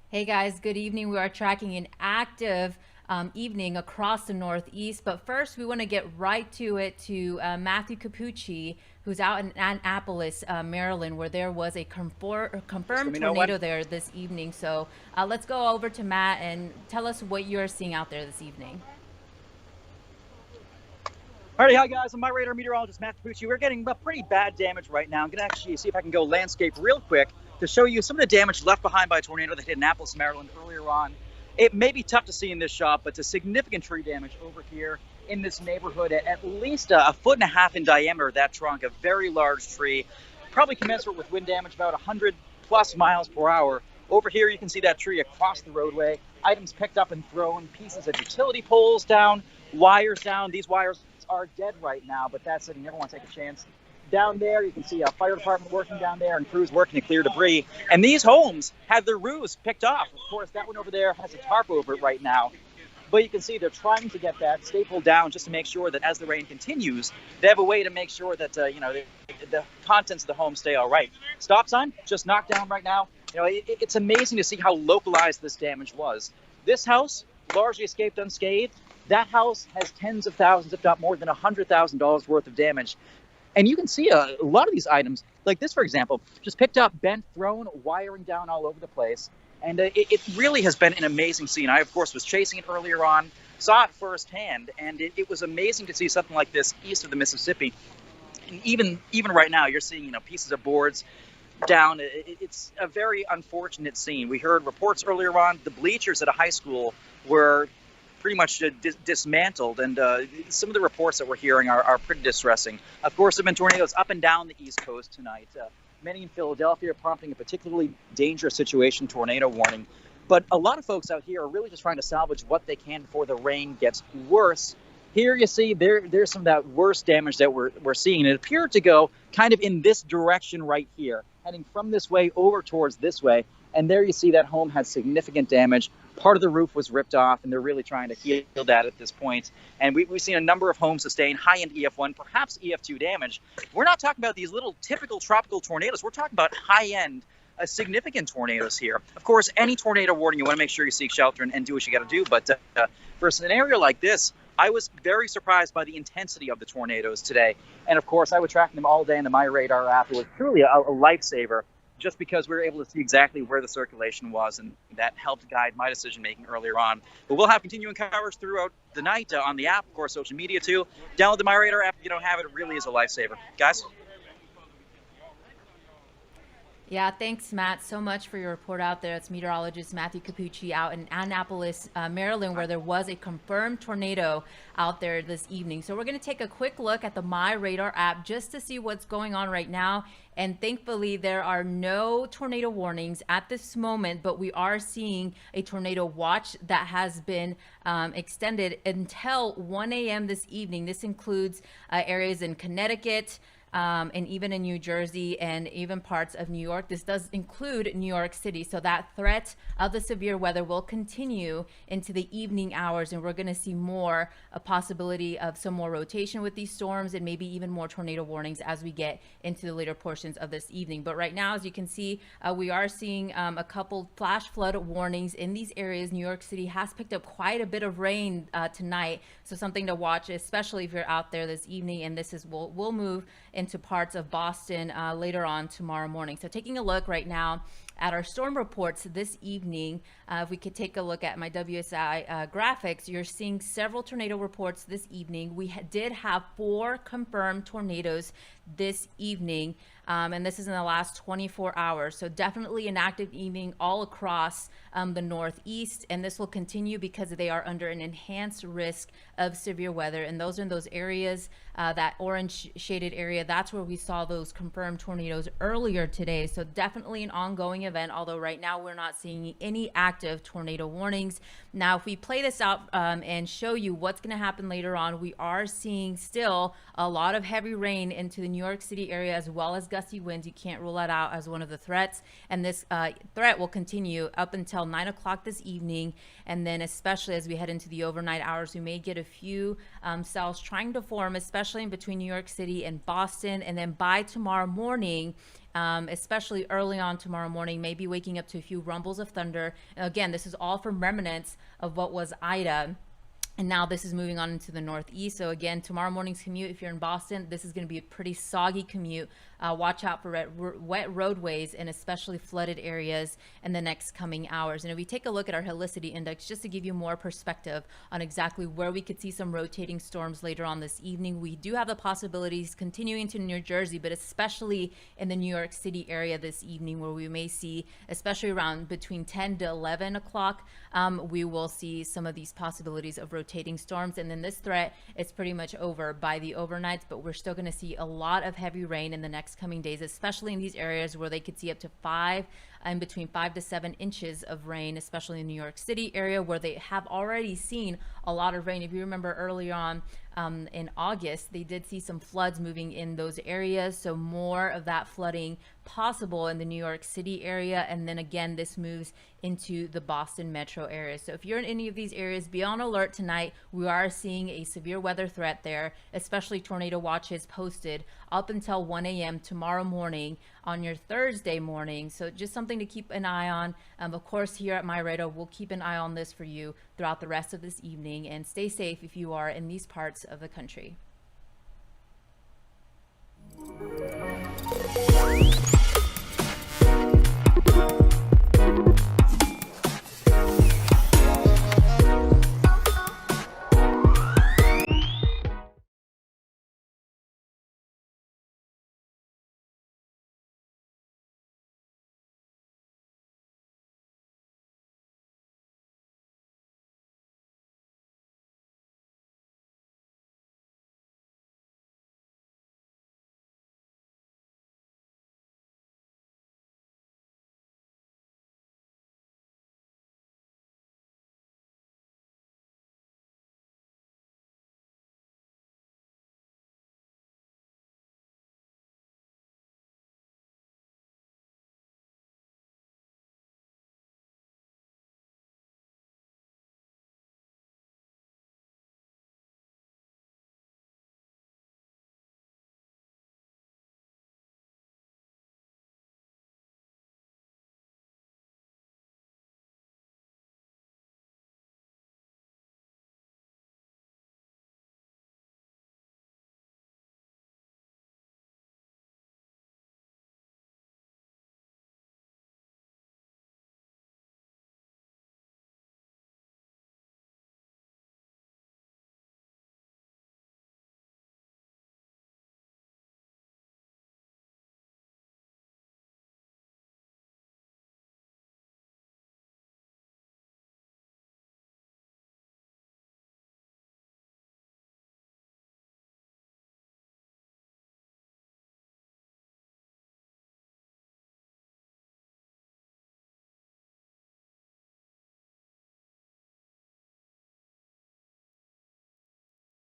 Hey guys, good evening. We are tracking an active evening across the Northeast, but first we want to get right to it to Matthew Cappucci, who's out in Annapolis, Maryland, where there was a Just let confirmed me know when. tornado there this evening. So let's go over to Matt and tell us what you're seeing out there this evening. Alrighty, hi guys. I'm MyRadar meteorologist Matt Cappucci. We're getting pretty bad damage right now. I'm going to actually see if I can go landscape real quick to show you some of the damage left behind by a tornado that hit Annapolis, Maryland earlier on. It may be tough to see in this shot, but it's significant tree damage over here in this neighborhood at least a foot and a half in diameter. That trunk, a very large tree, probably commensurate with wind damage about 100 plus miles per hour. Over here, you can see that tree across the roadway. Items picked up and thrown, pieces of utility poles down, wires down. These wires are dead right now, but that's it. You never want to take a chance. Down there, you can see a fire department working down there and crews working to clear debris. And these homes had their roofs picked off. Of course, that one over there has a tarp over it right now. But you can see they're trying to get that stapled down just to make sure that as the rain continues, they have a way to make sure that the contents of the home stay all right. Stop sign just knocked down right now. It's amazing to see how localized this damage was. This house largely escaped unscathed. That house has tens of thousands, if not more than $100,000 worth of damage. And you can see a lot of these items, like this, for example, just picked up, bent, thrown, wiring down all over the place. And it really has been an amazing scene. I, of course, was chasing it earlier on, saw it firsthand, and it was amazing to see something like this east of the Mississippi. And even right now, you're seeing pieces of boards down. It's a very unfortunate scene. We heard reports earlier on the bleachers at a high school were pretty much dismantled, and some of the reports that we're hearing are pretty distressing. Of course, there have been tornadoes up and down the East Coast tonight. Many in Philadelphia, prompting a particularly dangerous situation tornado warning. But a lot of folks out here are really just trying to salvage what they can before the rain gets worse. Here you see there's some of that worst damage that we're seeing. It appeared to go kind of in this direction right here, heading from this way over towards this way. And there you see that home had significant damage. Part of the roof was ripped off, and they're really trying to heal that at this point. And we've seen a number of homes sustain high-end EF1, perhaps EF2 damage. We're not talking about these little typical tropical tornadoes. We're talking about high-end, significant tornadoes here. Of course, any tornado warning, you want to make sure you seek shelter and do what you got to do. But for a scenario like this, I was very surprised by the intensity of the tornadoes today. And of course, I was tracking them all day in the MyRadar app. It was truly a lifesaver, just because we were able to see exactly where the circulation was, and that helped guide my decision making earlier on. But we'll have continuing coverage throughout the night on the app, of course, social media too. Download the MyRadar app if you don't have it. It really is a lifesaver. Guys? Yeah, thanks, Matt, so much for your report out there. It's meteorologist Matthew Cappucci out in Annapolis, Maryland, where there was a confirmed tornado out there this evening. So we're going to take a quick look at the MyRadar app just to see what's going on right now. And thankfully, there are no tornado warnings at this moment, but we are seeing a tornado watch that has been extended until 1 a.m. this evening. This includes areas in Connecticut, and even in New Jersey and even parts of New York. This does include New York City. So that threat of the severe weather will continue into the evening hours, and we're going to see a possibility of some more rotation with these storms and maybe even more tornado warnings as we get into the later portions of this evening. But right now, as you can see, we are seeing a couple flash flood warnings in these areas. New York City has picked up quite a bit of rain tonight, so something to watch, especially if you're out there this evening. And this is will move into parts of Boston later on tomorrow morning. So taking a look right now at our storm reports this evening, if we could take a look at my WSI graphics, you're seeing several tornado reports this evening. We did have 4 confirmed tornadoes this evening, and this is in the last 24 hours. So definitely an active evening all across the Northeast, and this will continue because they are under an enhanced risk of severe weather. And those are in those areas, that orange shaded area, that's where we saw those confirmed tornadoes earlier today. So definitely an ongoing event, although right now we're not seeing any active tornado warnings. Now, if we play this out and show you what's going to happen later on, we are seeing still a lot of heavy rain into the New York City area, as well as gusty winds. You can't rule that out as one of the threats. And this threat will continue up until 9 o'clock this evening. And then especially as we head into the overnight hours, we may get a few cells trying to form, especially in between New York City and Boston. And then by tomorrow morning, especially early on tomorrow morning, maybe waking up to a few rumbles of thunder. Again, this is all from remnants of what was Ida. And now this is moving on into the northeast. So again, tomorrow morning's commute, if you're in Boston, this is going to be a pretty soggy commute. Watch out for wet roadways and especially flooded areas in the next coming hours. And if we take a look at our helicity index, just to give you more perspective on exactly where we could see some rotating storms later on this evening, we do have the possibilities continuing to New Jersey, but especially in the New York City area this evening, where we may see, especially around between 10 to 11 o'clock, we will see some of these possibilities of rotating storms. And then this threat is pretty much over by the overnights, but we're still going to see a lot of heavy rain in the next coming days, especially in these areas where they could see up to between 5 to 7 inches of rain, especially in the New York City area, where they have already seen a lot of rain. If you remember earlier on in August, they did see some floods moving in those areas. So more of that flooding possible in the New York City area. And then again, this moves into the Boston metro area. So if you're in any of these areas, be on alert tonight. We are seeing a severe weather threat there, especially tornado watches posted up until 1 a.m. tomorrow morning on your Thursday morning. So just something to keep an eye on. Of course, here at MyRadar, we'll keep an eye on this for you throughout the rest of this evening, and stay safe if you are in these parts of the country.